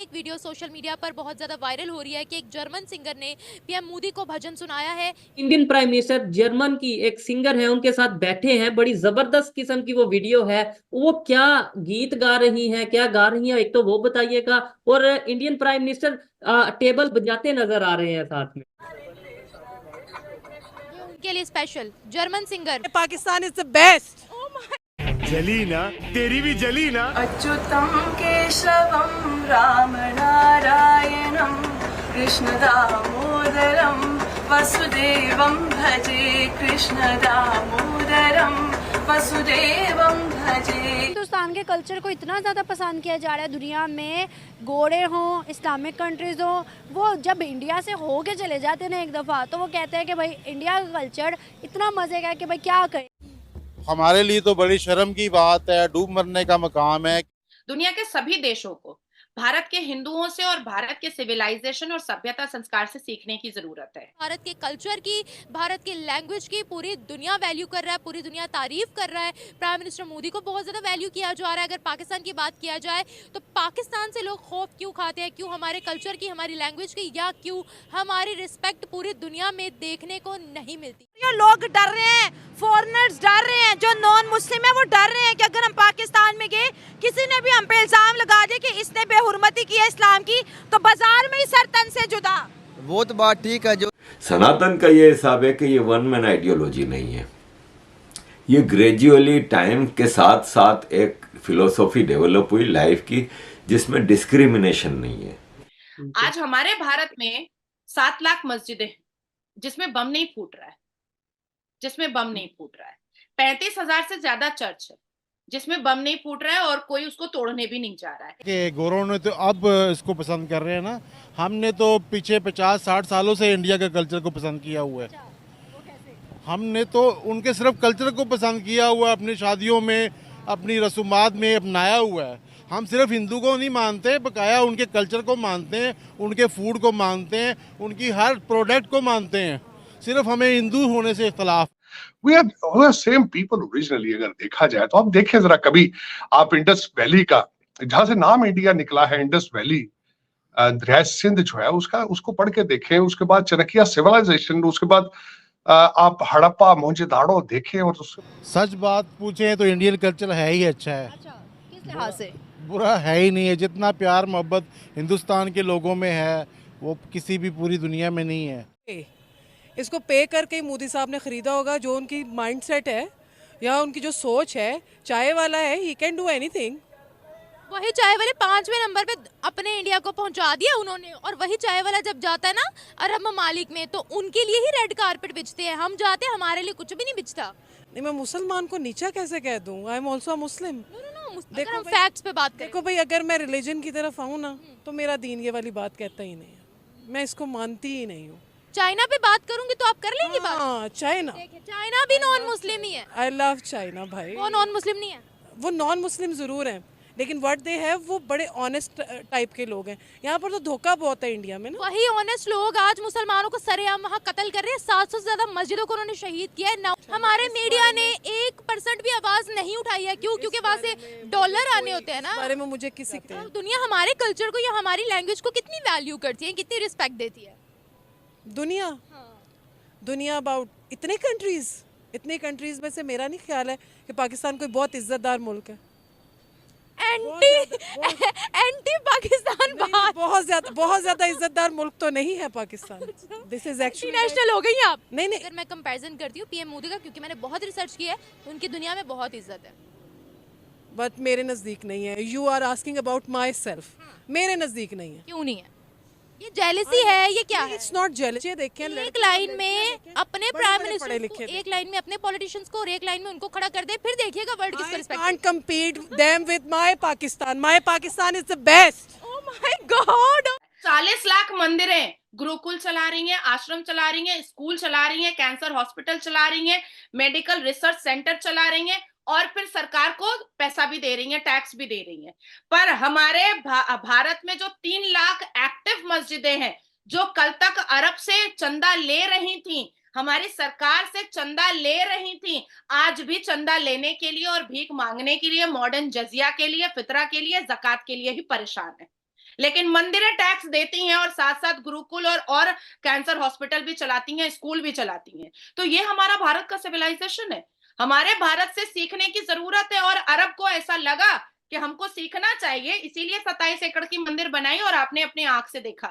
एक video social media पर बहुत ज्यादा वायरल हो रही है कि एक जर्मन सिंगर ने पीएम मोदी को भजन सुनाया है। इंडियन प्राइम मिनिस्टर जर्मन की एक सिंगर है, उनके साथ बैठे हैं। बड़ी जबरदस्त किस्म की वो वीडियो है। वो क्या गीत गा रही हैं, क्या गा रही हैं, एक तो वो बताइएगा। और इंडियन प्राइम मिनिस्टर टेबल बजाते नजर आ रहे हैं साथ में। ये उनके लिए special German singer. Pakistan is the best. जली ना, तेरी भी जली ना। अच्युतं केशवं राम नारायणं कृष्ण दामोदरं वसुदेवं भजे कृष्ण दामोदरं वसुदेवं भजे। हिंदुस्तान के कल्चर को इतना ज़्यादा पसंद किया जा रहा है दुनिया में, गोरे हों, इस्लामिक कंट्रीज़ हों, वो जब इंडिया से हो के चले जाते हैं ना एक दफ़ा, तो वो कहते हैं कि भाई इंडिया का कल्चर इतना मज़े का है कि भाई क्या करें। हमारे लिए तो बड़ी शर्म की बात है, डूब मरने का मकाम है। दुनिया के सभी देशों को भारत के हिंदुओं से और भारत के सिविलाइजेशन और सभ्यता संस्कार से सीखने की जरूरत है। भारत के कल्चर की, भारत की लैंग्वेज की पूरी दुनिया वैल्यू कर रहा है, पूरी दुनिया तारीफ कर रहा है। प्राइम मिनिस्टर मोदी को बहुत ज्यादा वैल्यू किया जा रहा है। अगर पाकिस्तान की बात किया जाए तो पाकिस्तान से लोग खौफ क्यों खाते हैं, क्यों हमारे कल्चर की, हमारी लैंग्वेज की, या क्यों हमारी रिस्पेक्ट पूरी दुनिया में देखने को नहीं मिलती। लोग डर रहे हैं, फॉरेनर्स डर रहे हैं, जो नॉन मुस्लिम है वो डर रहे हैं कि अगर हम पाकिस्तान में गए, किसी ने भी हम पे इल्जाम लगा दे कि इसने बेहुरमती की है इस्लाम की, तो बाजार में ही सर तन से जुदा। वो तो बात ठीक है। जो सनातन का ये हिसाब है कि ये वन मैन आइडियोलॉजी नहीं है। ये ग्रेजुअली टाइम के साथ साथ एक फिलोसॉफी डेवलप हुई लाइफ की, जिसमें डिस्क्रिमिनेशन नहीं है। आज हमारे भारत में 7 लाख मस्जिदें हैं जिसमें बम नहीं फूट रहा है, 35,000 से ज्यादा चर्च है जिसमें बम नहीं फूट रहा है और कोई उसको तोड़ने भी नहीं जा रहा है। कि गोरों ने तो अब इसको पसंद कर रहे हैं ना, हमने तो पीछे 50-60 सालों से इंडिया के कल्चर को पसंद किया हुआ है। हमने तो उनके सिर्फ कल्चर को पसंद किया हुआ है, अपनी शादियों में, अपनी रसूमात में अपनाया हुआ है। हम सिर्फ हिंदू को नहीं मानते, बकाया उनके कल्चर को मानते हैं, उनके फूड को मानते हैं, उनकी हर प्रोडक्ट को मानते हैं। सिर्फ हमें हिंदू होने से इख्तलाफ। We are same people originally। अगर देखा जाए तो आप देखें जरा, कभी आप इंडस वैली का, जहां से नाम इंडिया निकला है, इंडस वैली दरिया सिंध जो है उसको पढ़ के देखें। उसके बाद चाणक्य सिविलाइजेशन, उसके बाद आप हड़प्पा मोहनजोदाड़ो देखें। और सच बात पूछें तो इंडियन कल्चर है ही अच्छा है। किस लिहाज से? बुरा है ही नहीं है। जितना प्यार मोहब्बत हिंदुस्तान के लोगों में है वो किसी भी पूरी दुनिया में नहीं है। इसको पे करके मोदी साहब ने खरीदा होगा। जो उनकी माइंडसेट है या उनकी जो सोच है, चाय वाला है, ही कैन डू एनीथिंग। वही चाय वाले 5वें नंबर पे अपने इंडिया को पहुंचा दिया उन्होंने, और वही चाय वाला जब जाता है ना अरब ममालिक में, तो उनके लिए ही रेड कारपेट बिछते हैं। हम जाते हैं, हमारे लिए कुछ भी नहीं बिछता। नहीं, मैं मुसलमान को नीचा कैसे कह दूं? आई एम ऑल्सो मुस्लिम। देखो, हम फैक्ट्स पे बात करें। देखो भाई, अगर मैं रिलीजन की तरफ आऊँ ना, तो मेरा दीन ये वाली बात कहता ही नहीं है। मैं इसको मानती ही नहीं हूँ। चाइना पे बात करूंगी तो आप कर लेंगी बात? हाँ, चाइना। चाइना भी नॉन मुस्लिम ही है। आई लव चाइना भाई। वो नॉन मुस्लिम नहीं है। वो नॉन मुस्लिम जरूर हैं, लेकिन व्हाट दे हैव, वो बड़े ऑनेस्ट टाइप के लोग हैं। यहाँ पर तो धोखा बहुत है इंडिया में ना। वही ऑनेस्ट लोग आज मुसलमानों को सरेआम वहाँ कत्ल कर रहे हैं। 700 से ज्यादा मस्जिदों को उन्होंने शहीद किया है ना। हमारे मीडिया ने 1% भी आवाज नहीं उठाई है। क्यों? क्योंकि वहाँ से डॉलर आने होते हैं ना। बारे में मुझे किसी दुनिया हमारे कल्चर को या हमारी लैंग्वेज को कितनी वैल्यू करती है, कितनी रिस्पेक्ट देती है दुनिया अबाउट इतने कंट्रीज में से मेरा नहीं ख्याल है कि पाकिस्तान कोई बहुत इज्जतदार मुल्क है। एंटी पाकिस्तान बात। बहुत ज्यादा इज्जतदार मुल्क तो नहीं है Pakistan. This is actually national हो गई आप। नहीं। अगर मैं कंपैरिजन करती हूँ पीएम मोदी का, क्योंकि मैंने बहुत रिसर्च की है, उनकी दुनिया में बहुत इज्जत है, बट मेरे नजदीक नहीं है। You are asking about myself. मेरे नजदीक नहीं है। क्यों नहीं है? ये जेलसी है, ये क्या है? It's not jealousy. देखिए, एक लाइन में अपने प्राइम मिनिस्टर को, एक लाइन में अपने पॉलिटिशियंस को, और एक लाइन में उनको खड़ा कर दे, फिर देखिएगा वर्ल्ड किसको respect. I can't compete them with my Pakistan. My Pakistan is the best. Oh my God! 40 lakh मंदिरें गुरुकुल चला रही हैं, आश्रम चला रही हैं, स्कूल चला रही हैं, कैंसर हॉस्पिटल चला रही हैं, मेडिकल रिसर्च सेंटर चला रही हैं, और फिर सरकार को पैसा भी दे रही हैं, टैक्स भी दे रही हैं। पर हमारे भारत में जो 3 लाख एक्टिव मस्जिदें हैं, जो कल तक अरब से चंदा ले रही थी, हमारी सरकार से चंदा ले रही थी, आज भी चंदा लेने के लिए और भीख मांगने के लिए, मॉडर्न जजिया के लिए, फितरा के लिए, ज़कात के लिए ही परेशान है। लेकिन मंदिरें टैक्स देती हैं और साथ साथ गुरुकुल और कैंसर हॉस्पिटल भी चलाती हैं, स्कूल भी चलाती हैं। तो ये हमारा भारत का सिविलाइजेशन है। हमारे भारत से सीखने की जरूरत है और अरब को ऐसा लगा कि हमको सीखना चाहिए, इसीलिए 27 एकड़ की मंदिर बनाई और आपने अपनी आंख से देखा।